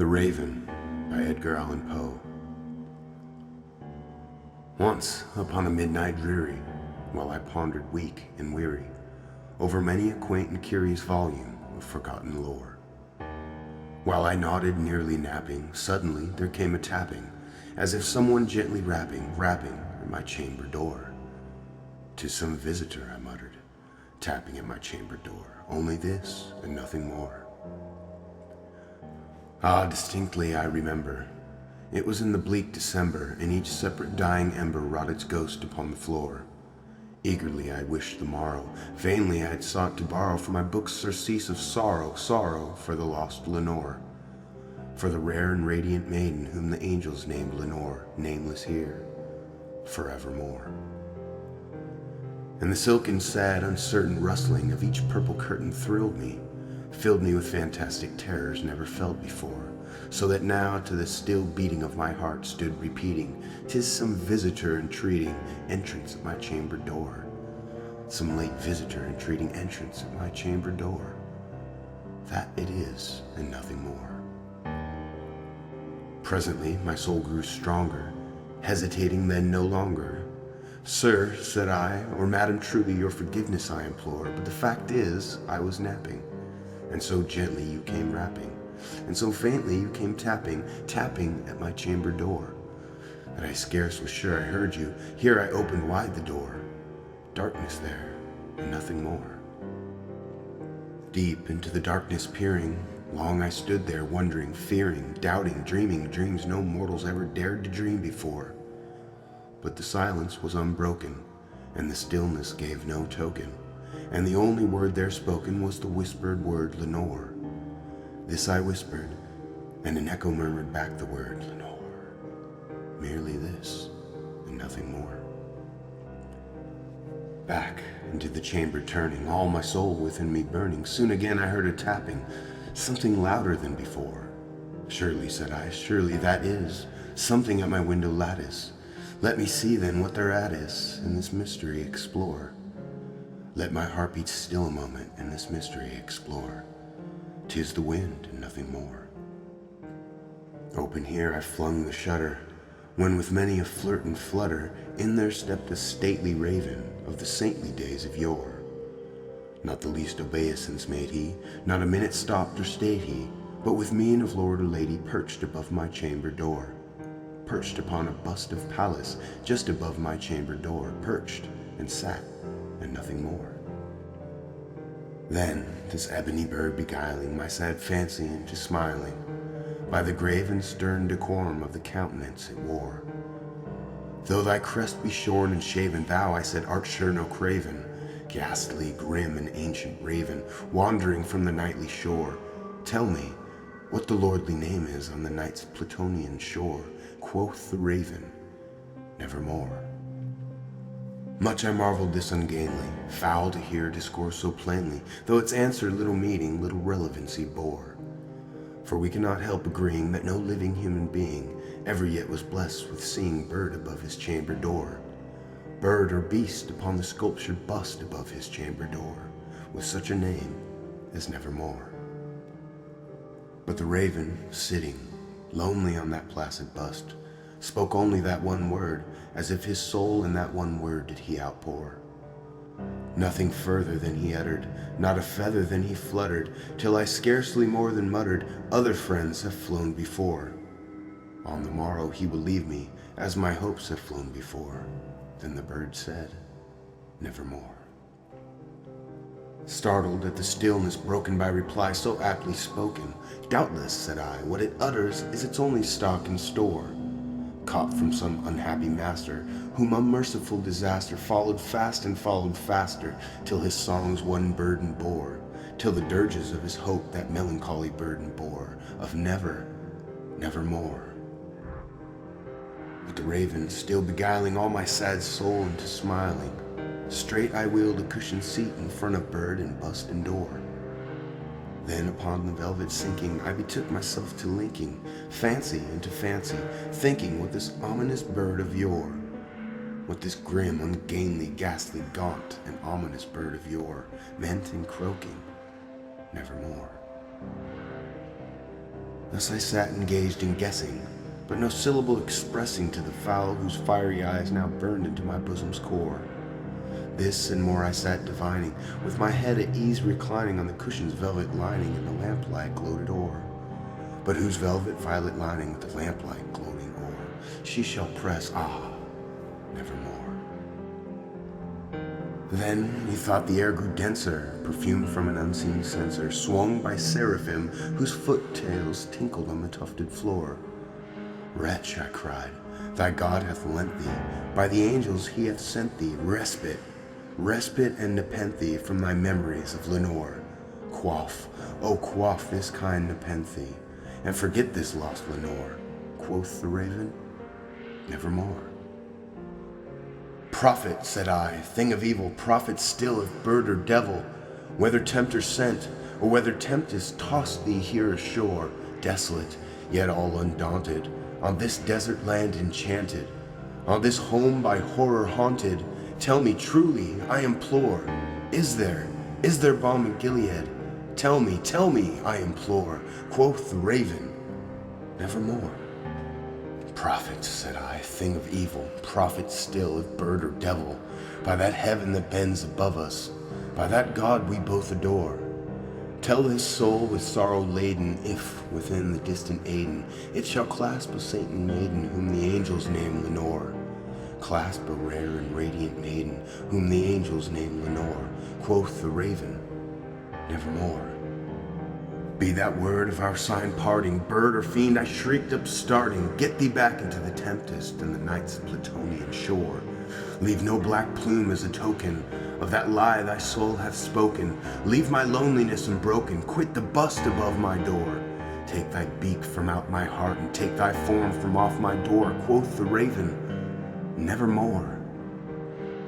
The Raven by Edgar Allan Poe. Once, upon a midnight dreary, while I pondered weak and weary over many a quaint and curious volume of forgotten lore, while I nodded, nearly napping, suddenly there came a tapping, as if someone gently rapping at my chamber door. "'Tis some visitor," I muttered, tapping at my chamber door, "only this and nothing more." Ah, distinctly I remember. It was in the bleak December, and each separate dying ember wrought its ghost upon the floor. Eagerly I wished the morrow, vainly I had sought to borrow from my book's surcease of sorrow, for the lost Lenore, for the rare and radiant maiden whom the angels named Lenore, nameless here, forevermore. And the silken, sad, uncertain rustling of each purple curtain thrilled me, filled me with fantastic terrors never felt before, so that now to the still beating of my heart stood repeating, "'Tis some visitor entreating entrance at my chamber door, some late visitor entreating entrance at my chamber door. That it is, and nothing more." Presently my soul grew stronger, hesitating then no longer. "Sir," said I, "or madam, truly your forgiveness I implore, but the fact is I was napping, and so gently you came rapping, and so faintly you came tapping at my chamber door, that I scarce was sure I heard you. Here I opened wide the door. Darkness there, and nothing more. Deep into the darkness peering, long I stood there wondering, fearing, doubting, dreaming dreams no mortals ever dared to dream before. But the silence was unbroken, and the stillness gave no token, and the only word there spoken was the whispered word Lenore. This I whispered, and an echo murmured back the word Lenore. Merely this, and nothing more. Back into the chamber turning, all my soul within me burning, soon again I heard a tapping, something louder than before. "Surely," said I, "surely that is something at my window lattice. Let me see then what thereat is, and this mystery explore. Let my heart beat still a moment, and this mystery explore. 'Tis the wind, and nothing more." Open here I flung the shutter, when with many a flirt and flutter, in there stepped a stately raven of the saintly days of yore. Not the least obeisance made he, not a minute stopped or stayed he, but with mien of lord or lady perched above my chamber door. Perched upon a bust of Pallas, just above my chamber door, perched and sat, and nothing more. Then this ebony bird beguiling my sad fancy into smiling, by the grave and stern decorum of the countenance it wore. "Though thy crest be shorn and shaven, thou," I said, "art sure no craven, ghastly, grim, and ancient raven, wandering from the nightly shore. Tell me what the lordly name is on the night's Plutonian shore." Quoth the raven, "Nevermore." Much I marveled this ungainly, foul to hear discourse so plainly, though its answer little meaning, little relevancy bore. For we cannot help agreeing that no living human being ever yet was blessed with seeing bird above his chamber door, bird or beast upon the sculptured bust above his chamber door, with such a name as Nevermore. But the raven, sitting lonely on that placid bust, spoke only that one word, as if his soul in that one word did he outpour. Nothing further than he uttered, not a feather than he fluttered, till I scarcely more than muttered, "Other friends have flown before. On the morrow he will leave me, as my hopes have flown before." Then the bird said, "Nevermore." Startled at the stillness broken by reply so aptly spoken, "Doubtless," said I, "what it utters is its only stock and store, caught from some unhappy master, whom unmerciful disaster followed fast and followed faster, till his songs one burden bore, till the dirges of his hope that melancholy burden bore, of never, nevermore." But the raven, still beguiling all my sad soul into smiling, straight I wheeled a cushioned seat in front of bird and bust and door. Then upon the velvet sinking, I betook myself to linking fancy into fancy, thinking what this ominous bird of yore, what this grim, ungainly, ghastly, gaunt, and ominous bird of yore meant in croaking, "Nevermore." Thus I sat engaged in guessing, but no syllable expressing to the fowl whose fiery eyes now burned into my bosom's core. This and more I sat divining, with my head at ease reclining on the cushion's velvet lining and the lamplight gloated o'er. But whose velvet violet lining with the lamplight gloating o'er, she shall press, nevermore. Then methought the air grew denser, perfumed from an unseen censer, swung by seraphim whose foot-tails tinkled on the tufted floor. Wretch, I cried, thy God hath lent thee, by the angels he hath sent thee, respite and nepenthe from thy memories of Lenore. Quaff, oh quaff this kind nepenthe, and forget this lost Lenore. Quoth the raven, nevermore. Prophet, said I, thing of evil, prophet still of bird or devil, whether tempter sent, or whether tempest tossed thee here ashore, desolate, yet all undaunted, on this desert land enchanted, on this home by horror haunted, tell me truly, I implore, is there balm in Gilead? Tell me, I implore, quoth the raven, nevermore. Prophet, said I, thing of evil, prophet still of bird or devil, by that heaven that bends above us, by that God we both adore, tell this soul with sorrow laden, if within the distant Aden it shall clasp a saint and maiden whom the angels name Lenore, clasp a rare and radiant maiden whom the angels name Lenore, quoth the raven, nevermore. Be that word of our sign parting, bird or fiend, I shrieked up starting, get thee back into the tempest and the night's Plutonian shore. Leave no black plume as a token of that lie thy soul hath spoken. Leave my loneliness unbroken, quit the bust above my door. Take thy beak from out my heart and take thy form from off my door, quoth the raven, nevermore.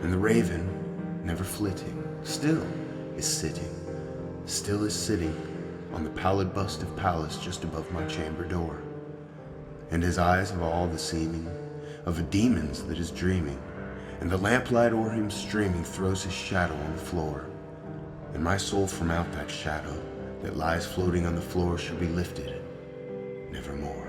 And the raven, never flitting, still is sitting on the pallid bust of Pallas just above my chamber door. And his eyes have all the seeming of a demon's that is dreaming, and the lamplight o'er him streaming throws his shadow on the floor. And my soul from out that shadow that lies floating on the floor shall be lifted nevermore.